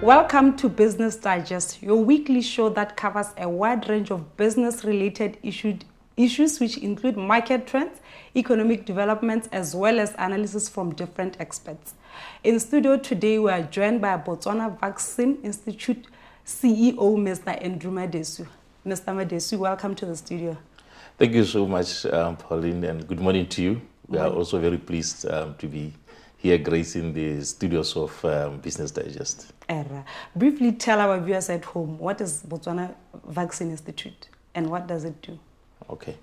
Welcome to Business Digest, your weekly show that covers a wide range of business-related issues which include market trends, economic developments, as well as analysis from different experts. In studio today, we are joined by Botswana Vaccine Institute CEO, Mr. Andrew Madeswi. Mr. Madeswi, welcome to the studio. Thank you so much, Pauline, and good morning to you. We are also very pleased to be here gracing the studios of Business Digest. Briefly tell our viewers at home, what is Botswana Vaccine Institute and what does it do? Okay.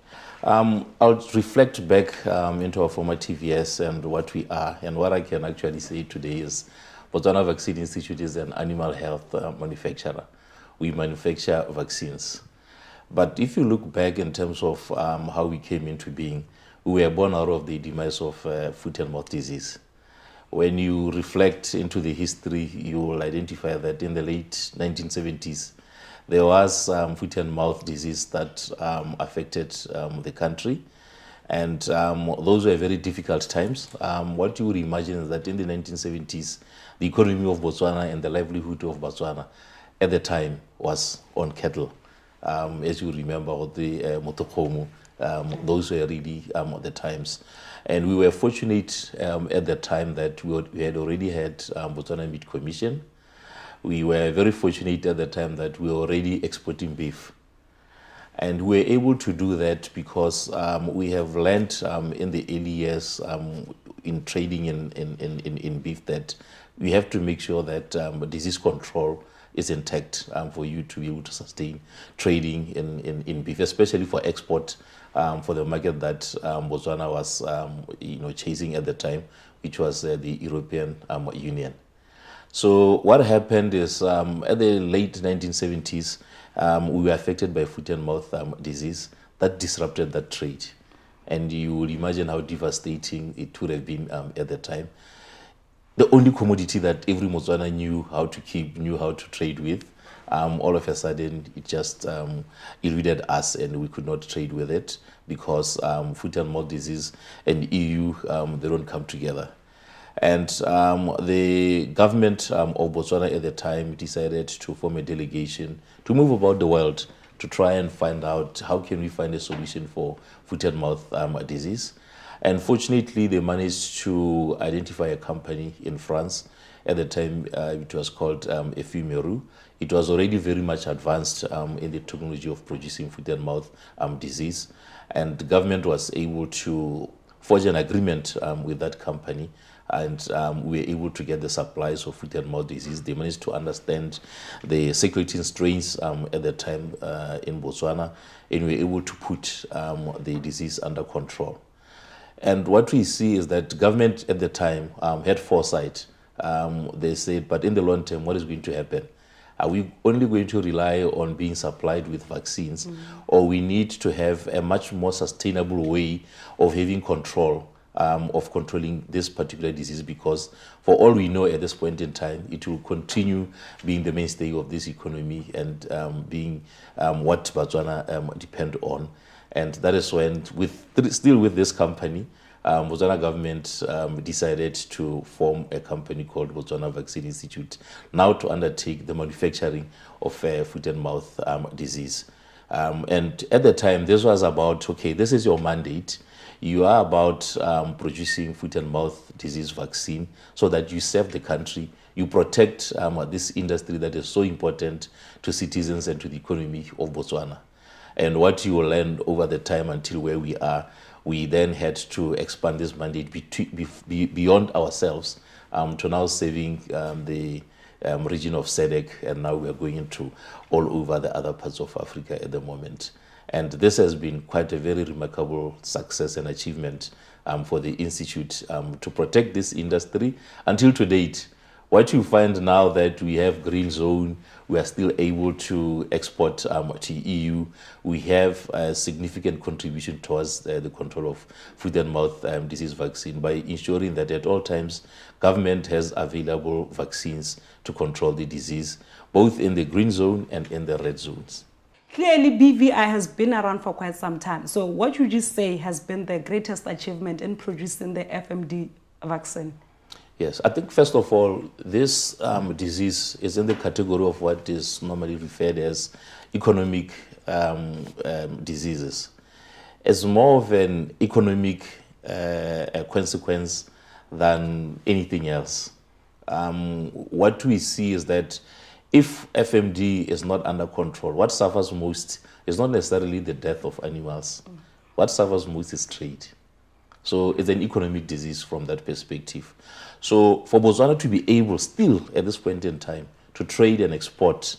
I'll reflect back into our formative years and what we are. And what I can actually say today is Botswana Vaccine Institute is an animal health manufacturer. We manufacture vaccines. But if you look back in terms of how we came into being, we were born out of the demise of foot and mouth disease. When you reflect into the history, you will identify that in the late 1970s, there was foot and mouth disease that affected the country. And those were very difficult times. What you would imagine is that in the 1970s, the economy of Botswana and the livelihood of Botswana at the time was on cattle. As you remember, the Motokhomo, those were really the times. And we were fortunate at the time that we had already had Botswana Meat Commission. We were very fortunate at the time that we were already exporting beef. And we were able to do that because we have learned in the early years in trading in beef that we have to make sure that disease control is intact for you to be able to sustain trading in beef, especially for export for the market that Botswana was chasing at the time, which was the European Union. So what happened is at the late 1970s, we were affected by foot and mouth disease that disrupted that trade. And you will imagine how devastating it would have been at the time. The only commodity that every Botswana knew how to keep, knew how to trade with, all of a sudden it just eluded us and we could not trade with it because foot and mouth disease and EU, they don't come together. And the government of Botswana at the time decided to form a delegation to move about the world to try and find out how can we find a solution for foot and mouth disease. And fortunately, they managed to identify a company in France. At the time, it was called Meru. It was already very much advanced in the technology of producing foot and mouth disease. And the government was able to forge an agreement with that company. And we were able to get the supplies of foot and mouth disease. They managed to understand the circulating strains at the time in Botswana. And we were able to put the disease under control. And what we see is that government at the time had foresight. They said, but in the long term, what is going to happen? Are we only going to rely on being supplied with vaccines, or we need to have a much more sustainable way of having control of controlling this particular disease? Because for all we know at this point in time, it will continue being the mainstay of this economy and being what Botswana depend on. And that is when, still with this company, Botswana government decided to form a company called Botswana Vaccine Institute, now to undertake the manufacturing of foot and mouth disease. And at the time, this was about, okay, this is your mandate. You are about producing foot and mouth disease vaccine so that you serve the country, you protect this industry that is so important to citizens and to the economy of Botswana. And what you will learn over the time until where we are, we then had to expand this mandate beyond ourselves to now serving the region of SADC, and now we are going into all over the other parts of Africa at the moment. And this has been quite a very remarkable success and achievement for the Institute to protect this industry until to date. What you find now that we have green zone, we are still able to export to EU. We have a significant contribution towards the control of foot and mouth disease vaccine by ensuring that at all times government has available vaccines to control the disease, both in the green zone and in the red zones. Clearly, BVI has been around for quite some time. So what would you say has been the greatest achievement in producing the FMD vaccine? Yes, I think first of all, this disease is in the category of what is normally referred as economic diseases. It's more of an economic consequence than anything else. What we see is that if FMD is not under control, what suffers most is not necessarily the death of animals. What suffers most is trade. So it's an economic disease from that perspective. So for Botswana to be able still at this point in time to trade and export,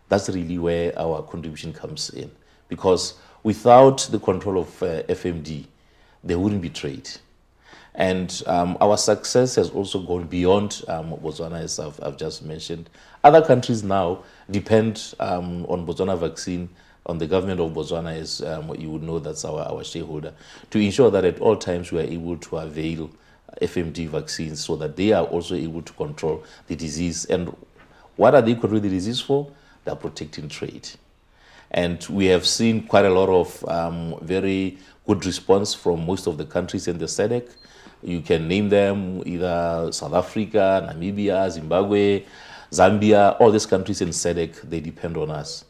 that's really where our contribution comes in. Because without the control of FMD, there wouldn't be trade. And our success has also gone beyond Botswana, as I've just mentioned. Other countries now depend on Botswana vaccine, on the government of Botswana, as you would know, that's our shareholder, to ensure that at all times we are able to avail FMD vaccines so that they are also able to control the disease. And what are they controlling the disease for? They are protecting trade. And we have seen quite a lot of very good response from most of the countries in the SADC. You can name them, either South Africa, Namibia, Zimbabwe, Zambia, all these countries in SADC, they depend on us.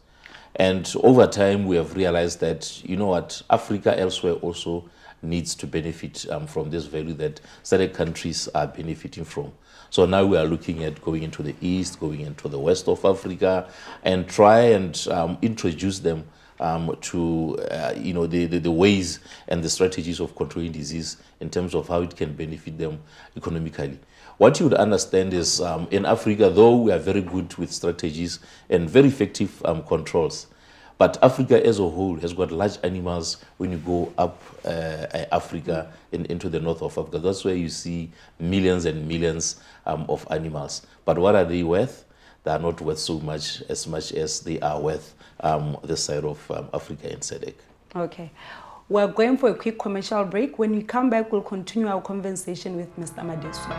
And over time, we have realized that, you know what, Africa elsewhere also needs to benefit from this value that SADC countries are benefiting from. So now we are looking at going into the east, going into the west of Africa, and try and introduce them to the ways and the strategies of controlling disease in terms of how it can benefit them economically. What you would understand is in Africa, though we are very good with strategies and very effective controls, but Africa as a whole has got large animals when you go up Africa into the north of Africa. That's where you see millions and millions of animals. But what are they worth? They are not worth so much as they are worth this side of Africa and SADC. Okay. We're going for a quick commercial break. When we come back, we'll continue our conversation with Mr. Madeswi.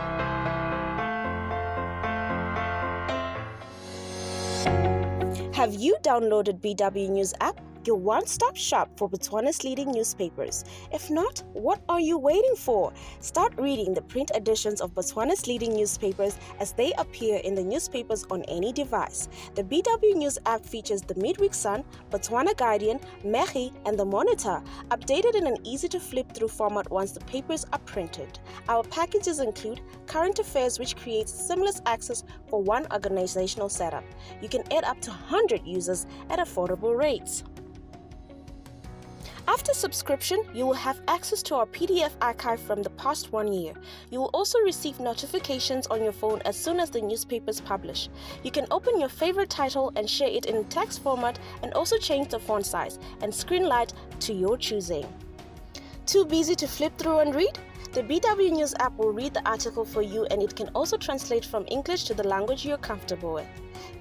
Have you downloaded BW News app? Your one-stop shop for Botswana's leading newspapers. If not, what are you waiting for? Start reading the print editions of Botswana's leading newspapers as they appear in the newspapers on any device. The BW News app features the Midweek Sun, Botswana Guardian, Megi, and the Monitor, updated in an easy-to-flip-through format once the papers are printed. Our packages include current affairs, which creates seamless access for one organizational setup. You can add up to 100 users at affordable rates. After subscription, you will have access to our PDF archive from the past 1 year. You will also receive notifications on your phone as soon as the newspapers publish. You can open your favorite title and share it in text format, and also change the font size and screen light to your choosing. Too busy to flip through and read? The BW News app will read the article for you, and it can also translate from English to the language you're comfortable with.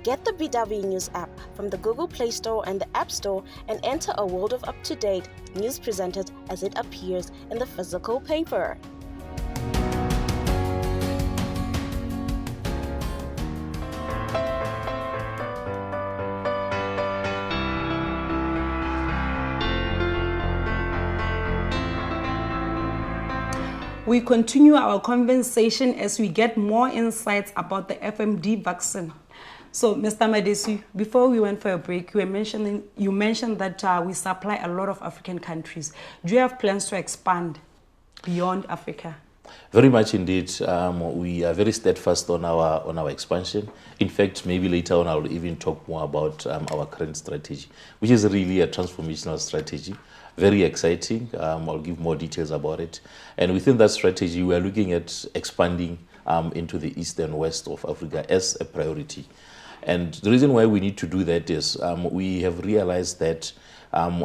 Get the BW News app from the Google Play Store and the App Store and enter a world of up-to-date news presented as it appears in the physical paper. We continue our conversation as we get more insights about the FMD vaccine. So, Mr. Madeswi, before we went for a break, you mentioned that we supply a lot of African countries. Do you have plans to expand beyond Africa? Very much indeed. We are very steadfast on our expansion. In fact, maybe later on I'll even talk more about our current strategy, which is really a transformational strategy. Very exciting. I'll give more details about it. And within that strategy, we are looking at expanding into the east and west of Africa as a priority. And the reason why we need to do that is we have realized that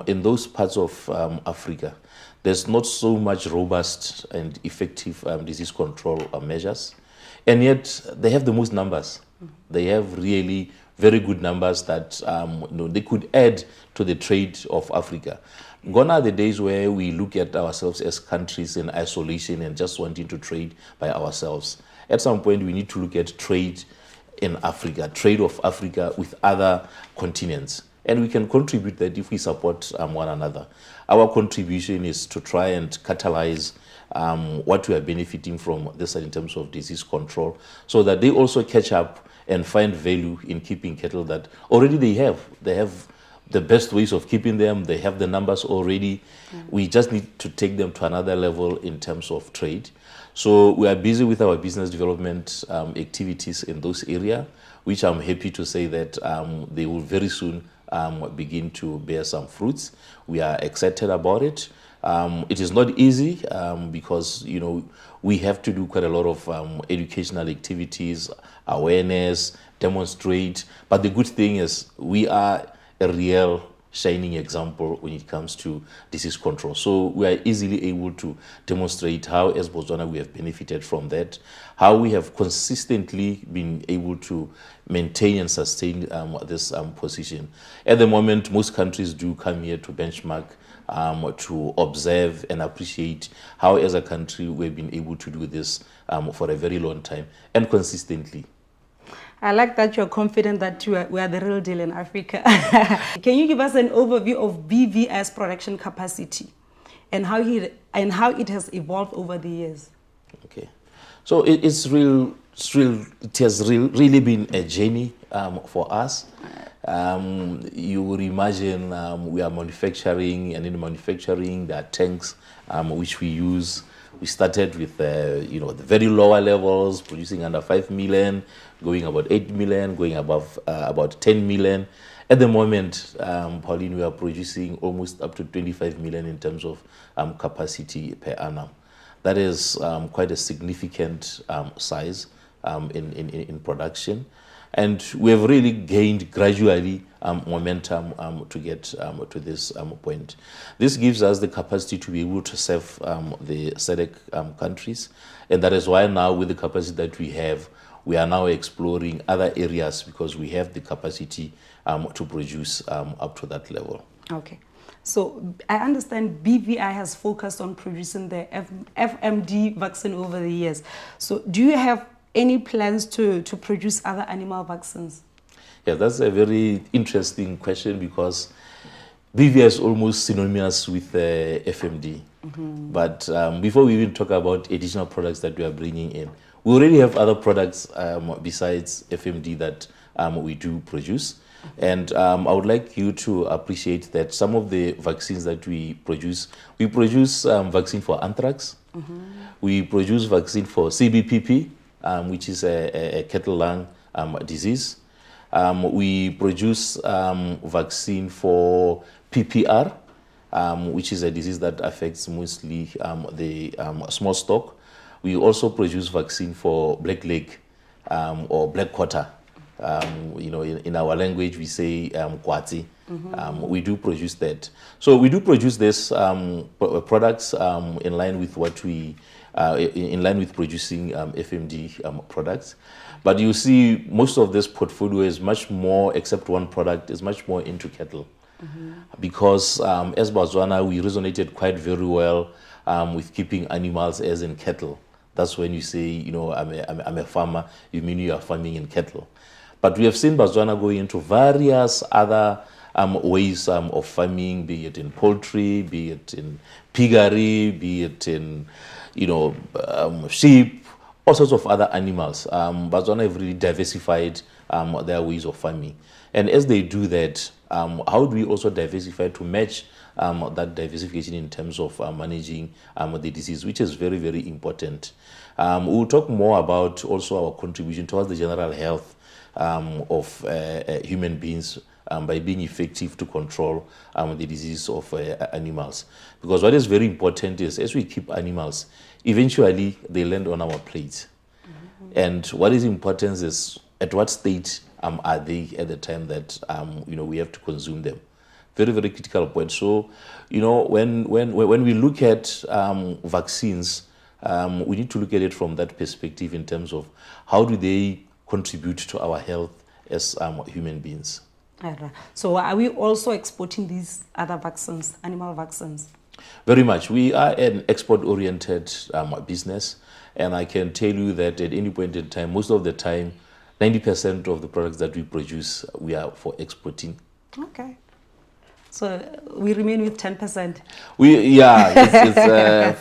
in those parts of Africa, there's not so much robust and effective disease control measures. And yet they have the most numbers. They have really very good numbers that they could add to the trade of Africa. Gone are the days where we look at ourselves as countries in isolation and just wanting to trade by ourselves. At some point, we need to look at trade in Africa, trade of Africa with other continents. And we can contribute that if we support one another. Our contribution is to try and catalyze what we are benefiting from this in terms of disease control, so that they also catch up and find value in keeping cattle that already they have. They have the best ways of keeping them. They have the numbers already. We just need to take them to another level in terms of trade. So we are busy with our business development activities in those areas, which I'm happy to say that they will very soon begin to bear some fruits. We are excited about it. It is not easy because, you know, we have to do quite a lot of educational activities, awareness, demonstrate. But the good thing is we are a real shining example when it comes to disease control. So we are easily able to demonstrate how, as Botswana, we have benefited from that, how we have consistently been able to maintain and sustain this position. At the moment, most countries do come here to benchmark, to observe and appreciate how, as a country, we've been able to do this for a very long time and consistently. I like that you're confident that we are the real deal in Africa. Can you give us an overview of BVI's production capacity and how it has evolved over the years? Okay, so it has really been a journey for us. You would imagine we are manufacturing, and in manufacturing there are tanks which we use. We started with the very lower levels, producing under 5 million, going about 8 million, going above about 10 million. At the moment, Pauline, we are producing almost up to 25 million in terms of capacity per annum. That is quite a significant size in production. And we have really gained gradually momentum to get to this point. This gives us the capacity to be able to serve the SADC countries. And that is why now, with the capacity that we are now exploring other areas, because we have the capacity to produce up to that level. Okay. So I understand BVI has focused on producing the FMD vaccine over the years. So do you have any plans to produce other animal vaccines? Yeah, that's a very interesting question, because BVI is almost synonymous with FMD. But before we even talk about additional products that we are bringing in, we already have other products besides FMD that we do produce. And I would like you to appreciate that some of the vaccines that we produce vaccine for anthrax. We produce vaccine for CBPP, which is a cattle lung disease. We produce vaccine for PPR, which is a disease that affects mostly the small stock. We also produce vaccine for black leg or black quarter. In our language we say kwati. We do produce that. So we do produce this products in line with what we in line with producing FMD products. But you see, most of this portfolio is much more, except one product, is much more into cattle. Because as Botswana, we resonated quite very well with keeping animals as in cattle. That's when you say, I'm a farmer, you mean you are farming in cattle. But we have seen Botswana going into various other ways of farming, be it in poultry, be it in piggery, be it in, sheep, all sorts of other animals. Botswana have really diversified their ways of farming. And as they do that, how do we also diversify to match that diversification in terms of managing the disease, which is very, very important. We'll talk more about also our contribution towards the general health of human beings by being effective to control the disease of animals. Because what is very important is, as we keep animals, eventually they land on our plates. And what is important is at what state are they at the time that we have to consume them. Very, very critical point. So, when we look at vaccines, we need to look at it from that perspective in terms of how do they contribute to our health as human beings. So are we also exporting these other vaccines, animal vaccines? Very much. We are an export-oriented business, and I can tell you that at any point in time, most of the time, 90% of the products that we produce, we are for exporting. Okay. So we remain with 10%.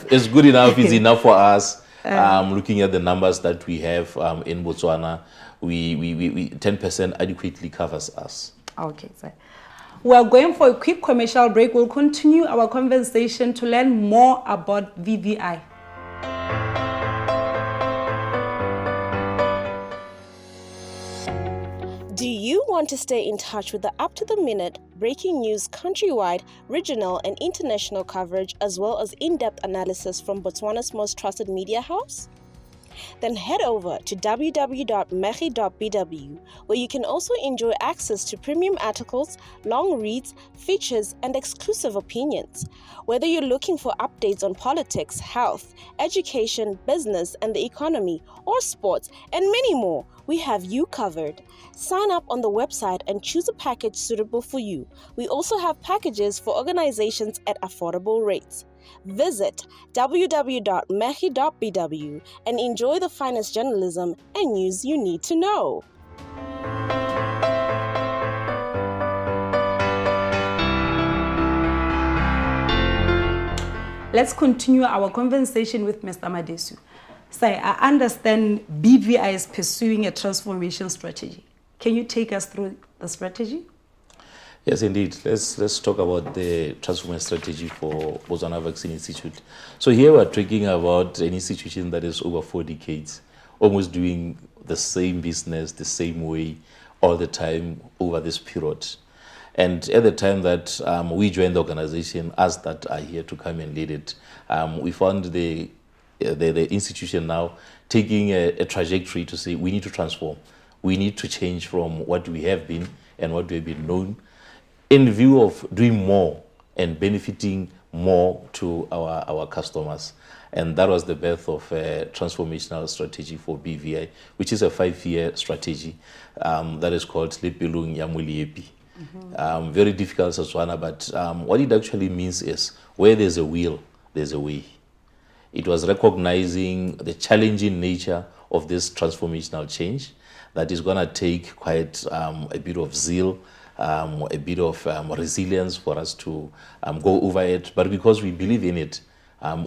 It's good enough. It's enough for us. Looking at the numbers that we have in Botswana, we 10% adequately covers us. Okay, sir. We are going for a quick commercial break. We'll continue our conversation to learn more about BVI. Do you want to stay in touch with the up-to-the-minute breaking news countrywide, regional and international coverage, as well as in-depth analysis from Botswana's most trusted media house? Then head over to www.megi.bw, where you can also enjoy access to premium articles, long reads, features, and exclusive opinions. Whether you're looking for updates on politics, health, education, business and the economy, or sports, and many more, we have you covered. Sign up on the website and choose a package suitable for you. We also have packages for organizations at affordable rates. Visit www.megi.bw and enjoy the finest journalism and news you need to know. Let's continue our conversation with Mr. Madeswi. Sir, I understand BVI is pursuing a transformation strategy. Can you take us through the strategy? Yes, indeed. Let's talk about the transformation strategy for Botswana Vaccine Institute. So here we're talking about an institution that is over 4 decades, almost doing the same business, the same way, all the time over this period. And at the time that we joined the organization, us that are here to come and lead it, we found the institution now taking a trajectory to say we need to transform. We need to change from what we have been and what we've been known, in view of doing more and benefiting more to our customers. And that was the birth of a transformational strategy for BVI, which is a 5-year strategy that is called Lepelong ya Moliepi. Very difficult, Botswana, but what it actually means is where there's a will, there's a way. It was recognizing the challenging nature of this transformational change that is going to take quite a bit of zeal, a bit of resilience for us to go over it. But because we believe in it,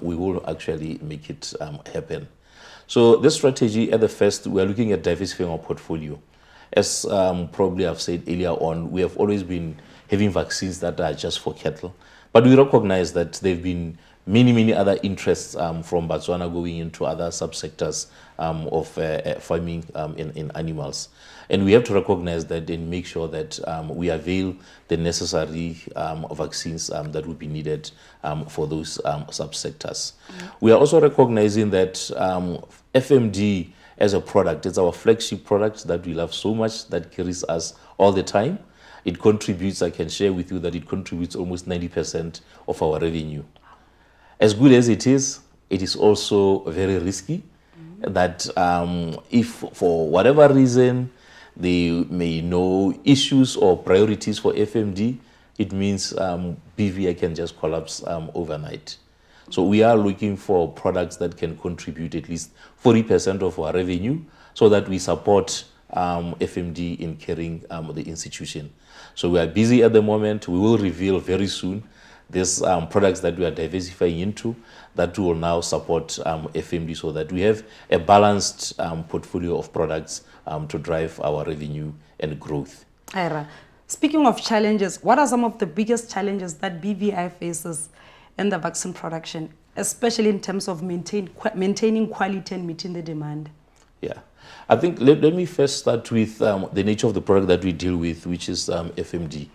we will actually make it happen. So this strategy, at the first, we are looking at diversifying our portfolio. As probably I've said earlier on, we have always been having vaccines that are just for cattle. But we recognize that there have been many other interests from Botswana going into other subsectors of farming in animals. And we have to recognize that and make sure that we avail the necessary vaccines that will be needed for those subsectors. We are also recognizing that FMD as a product, it's our flagship product that we love so much, that carries us all the time. It contributes, I can share with you that it contributes almost 90% of our revenue. As good as it is also very risky. That if for whatever reason they may know issues or priorities for FMD, it means BVI can just collapse overnight. So we are looking for products that can contribute at least 40% of our revenue so that we support FMD in carrying the institution. So we are busy at the moment. We will reveal very soon these products that we are diversifying into that will now support FMD so that we have a balanced portfolio of products to drive our revenue and growth. Ira, speaking of challenges, what are some of the biggest challenges that BVI faces in the vaccine production, especially in terms of maintaining quality and meeting the demand? Yeah, I think let me first start with the nature of the product that we deal with, which is FMD.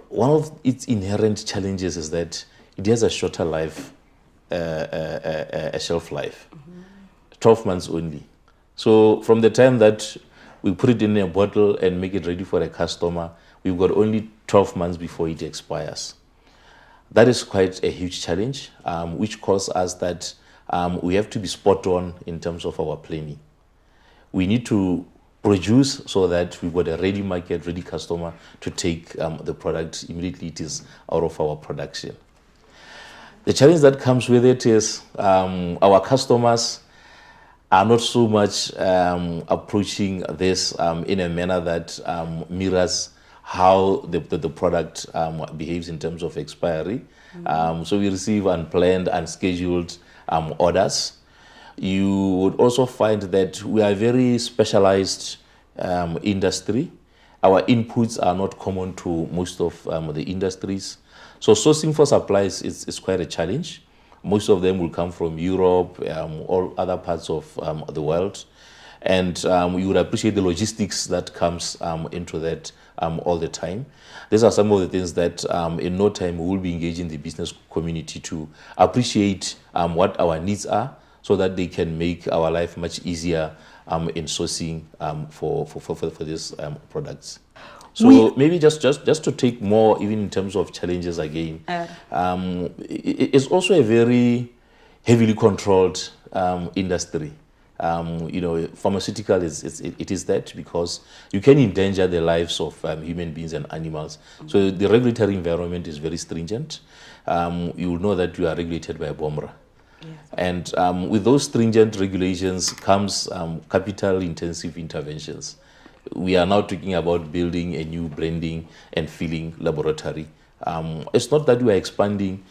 One of its inherent challenges is that it has a shorter life, a shelf life, 12 months only. So from the time that we put it in a bottle and make it ready for a customer, we've got only 12 months before it expires. That is quite a huge challenge, which calls us that we have to be spot on in terms of our planning. We need to produce so that we've got a ready market, ready customer to take the product immediately it is out of our production. The challenge that comes with it is our customers are not so much approaching this in a manner that mirrors how the product behaves in terms of expiry. So we receive unplanned, unscheduled orders. You would also find that we are a very specialized industry. Our inputs are not common to most of the industries. So sourcing for supplies is quite a challenge. Most of them will come from Europe, or other parts of the world. And you would appreciate the logistics that comes into that all the time. These are some of the things that in no time we will be engaging the business community to appreciate what our needs are, so that they can make our life much easier in sourcing for these products. So maybe just to take more, even in terms of challenges again, it's also a very heavily controlled industry. Pharmaceutical it is that, because you can endanger the lives of human beings and animals. So the regulatory environment is very stringent. You will know that you are regulated by BOMRA. Yes. And with those stringent regulations comes capital-intensive interventions. We are now talking about building a new blending and filling laboratory. It's not that we are expanding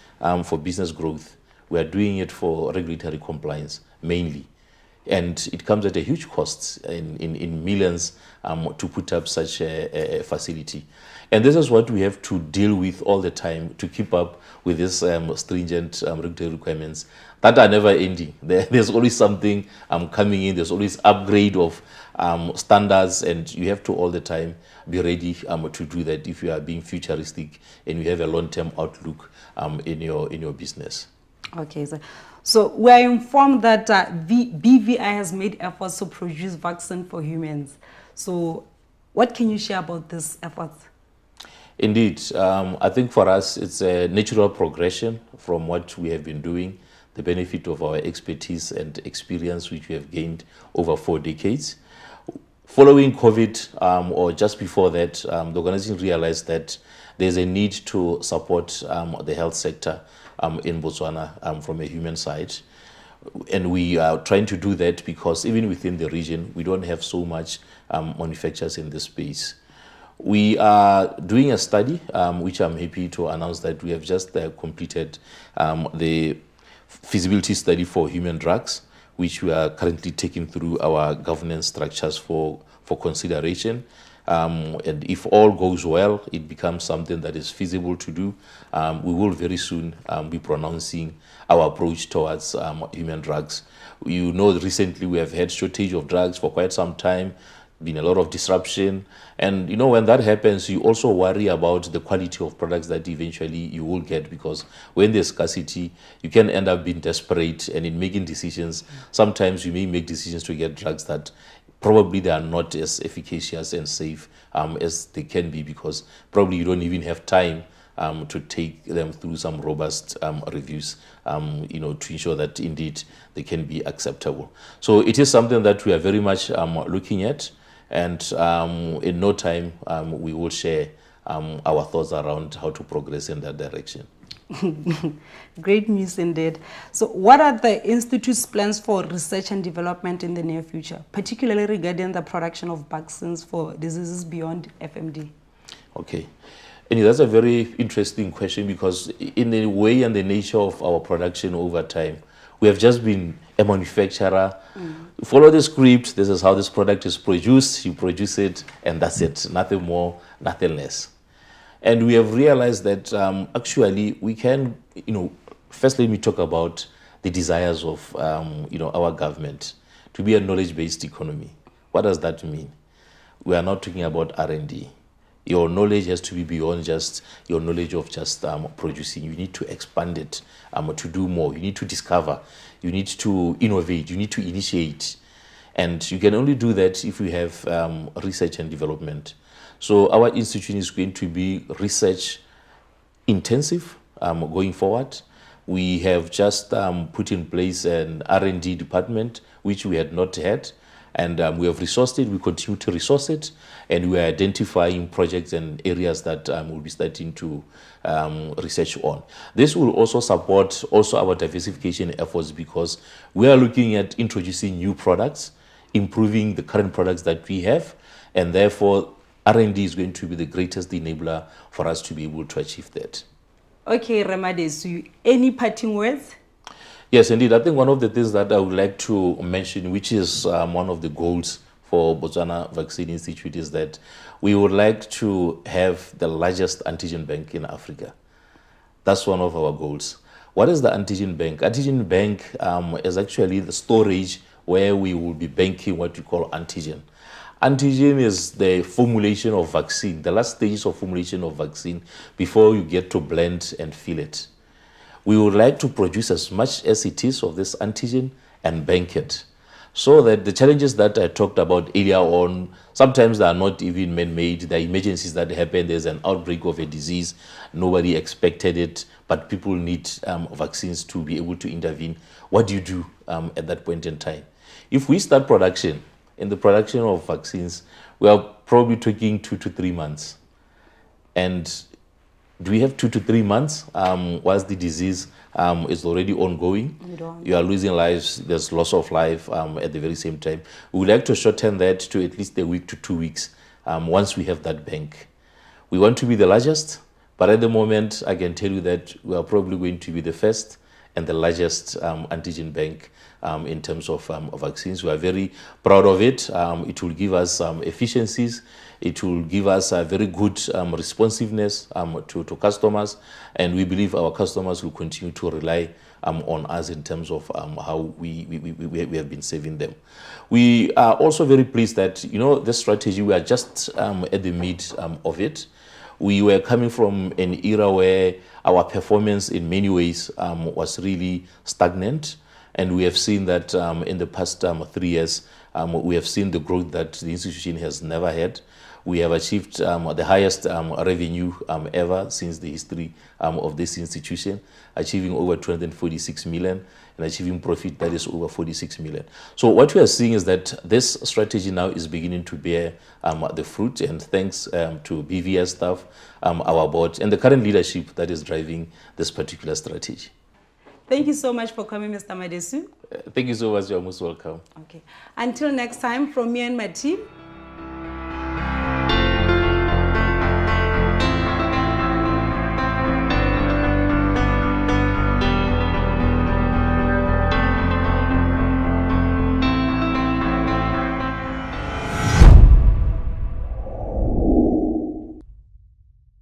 for business growth. We are doing it for regulatory compliance, mainly. And it comes at a huge cost in millions to put up such a facility. And this is what we have to deal with all the time to keep up with these stringent regulatory requirements that are never ending. There's always something coming in. There's always upgrade of standards, and you have to all the time be ready to do that if you are being futuristic and you have a long-term outlook in your business. Okay, so we are informed that BVI has made efforts to produce vaccine for humans. So what can you share about this effort? Indeed, I think for us it's a natural progression from what we have been doing, the benefit of our expertise and experience which we have gained over 4 decades. Following COVID, or just before that, the organization realized that there's a need to support the health sector in Botswana from a human side. And we are trying to do that because even within the region, we don't have so much manufacturers in this space. We are doing a study, which I'm happy to announce that we have just completed the feasibility study for human drugs, which we are currently taking through our governance structures for consideration. And if all goes well, it becomes something that is feasible to do. We will very soon be pronouncing our approach towards human drugs. You know, recently we have had shortage of drugs for quite some time, been a lot of disruption. And you know, when that happens, you also worry about the quality of products that eventually you will get, because when there's scarcity, you can end up being desperate, and in making decisions, sometimes you may make decisions to get drugs that probably they are not as efficacious and safe as they can be, because probably you don't even have time to take them through some robust reviews, to ensure that indeed they can be acceptable. So it is something that we are very much looking at, and in no time we will share our thoughts around how to progress in that direction. Great news indeed. So what are the Institute's plans for research and development in the near future, particularly regarding the production of vaccines for diseases beyond FMD? Okay. And that's a very interesting question, because in the way and the nature of our production over time, we have just been a manufacturer. Follow the script, this is how this product is produced, you produce it, and that's it. Nothing more, nothing less. And we have realized that actually we can, first let me talk about the desires of, our government to be a knowledge-based economy. What does that mean? We are not talking about R&D. Your knowledge has to be beyond just your knowledge of just producing. You need to expand it to do more. You need to discover. You need to innovate. You need to initiate. And you can only do that if you have research and development. So our institution is going to be research intensive going forward. We have just put in place an R&D department, which we had not had. And we have resourced it, we continue to resource it, and we are identifying projects and areas that we'll be starting to research on. This will also support our diversification efforts, because we are looking at introducing new products, improving the current products that we have, and therefore R&D is going to be the greatest enabler for us to be able to achieve that. Okay, Madeswi, any parting words? Yes, indeed. I think one of the things that I would like to mention, which is one of the goals for Botswana Vaccine Institute, is that we would like to have the largest antigen bank in Africa. That's one of our goals. What is the antigen bank? Antigen bank is actually the storage where we will be banking what we call antigen. Antigen is the formulation of vaccine, the last stage of formulation of vaccine before you get to blend and fill it. We would like to produce as much as it is of this antigen and bank it, so that the challenges that I talked about earlier on, sometimes they are not even man-made. There are emergencies that happen. There's an outbreak of a disease. Nobody expected it, but people need vaccines to be able to intervene. What do you do at that point in time? If we start production, in the production of vaccines, we are probably taking 2 to 3 months. And do we have 2 to 3 months whilst the disease is already ongoing? You are losing lives, there's loss of life at the very same time. We would like to shorten that to at least a week to 2 weeks once we have that bank. We want to be the largest, but at the moment I can tell you that we are probably going to be the first and the largest antigen bank in terms of vaccines. We are very proud of it. It will give us efficiencies. It will give us a very good responsiveness to customers, and we believe our customers will continue to rely on us in terms of how we have been serving them. We are also very pleased that, you know, this strategy, we are just at the mid of it. We were coming from an era where our performance in many ways was really stagnant, and we have seen that in the past 3 years, we have seen the growth that the institution has never had. We have achieved the highest revenue ever since the history of this institution, achieving over 246 million and achieving profit that is over 46 million. So what we are seeing is that this strategy now is beginning to bear the fruit, and thanks to BVI staff, our board, and the current leadership that is driving this particular strategy. Thank you so much for coming, Mr. Madeswi. Thank you so much. You're most welcome. Okay. Until next time, from me and my team,